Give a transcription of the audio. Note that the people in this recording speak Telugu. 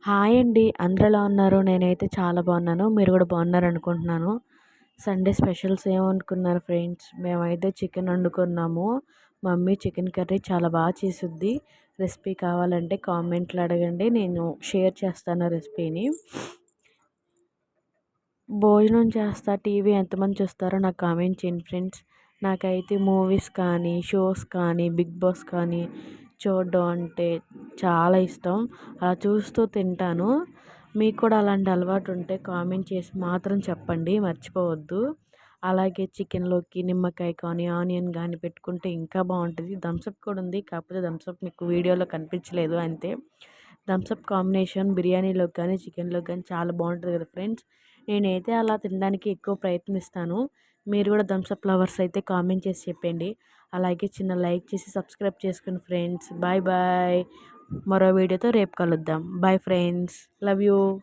హాయ్ అండి. అందరూ ఎలా ఉన్నారు? నేనైతే చాలా బాగున్నాను. మీరు కూడా బాగున్నారనుకుంటున్నాను. సండే స్పెషల్స్ ఏం వండుకున్నారు ఫ్రెండ్స్? మేమైతే చికెన్ వండుకున్నాము. మమ్మీ చికెన్ కర్రీ చాలా బాగా చేసుద్ది. రెసిపీ కావాలంటే కామెంట్లో అడగండి. నేను షేర్ చేస్తాను రెసిపీని. భోజనం చేస్తా టీవీ ఎంతమంది చూస్తారో నాకు కామెంట్ చేయండి ఫ్రెండ్స్. నాకైతే మూవీస్ కానీ, షోస్ కానీ, బిగ్ బాస్ కానీ చూడడం అంటే చాలా ఇష్టం. అలా చూస్తూ తింటాను. మీకు కూడా అలాంటి అలవాటు ఉంటే కామెంట్ చేసి మాత్రం చెప్పండి, మర్చిపోవద్దు. అలాగే చికెన్లోకి నిమ్మకాయ కానీ, ఆనియన్ కానీ పెట్టుకుంటే ఇంకా బాగుంటుంది. థమ్స్అప్ కూడా ఉంది, కాకపోతే థమ్స్అప్ మీకు వీడియోలో కనిపించలేదు అంతే. థమ్స్అప్ కాంబినేషన్ బిర్యానీలోకి కానీ, చికెన్లోకి కానీ చాలా బాగుంటుంది కదా ఫ్రెండ్స్. నేనైతే అలా తినడానికి ఎక్కువ ప్రయత్నిస్తాను. మీరు కూడా థమ్స్అప్ లవర్స్ అయితే కామెంట్ చేసి చెప్పండి. అలాగే చిన్న లైక్ చేసి సబ్స్క్రైబ్ చేసుకోండి ఫ్రెండ్స్. Bye bye. మరో వీడియోతో రేపు కలుద్దాం. Bye friends. Love you.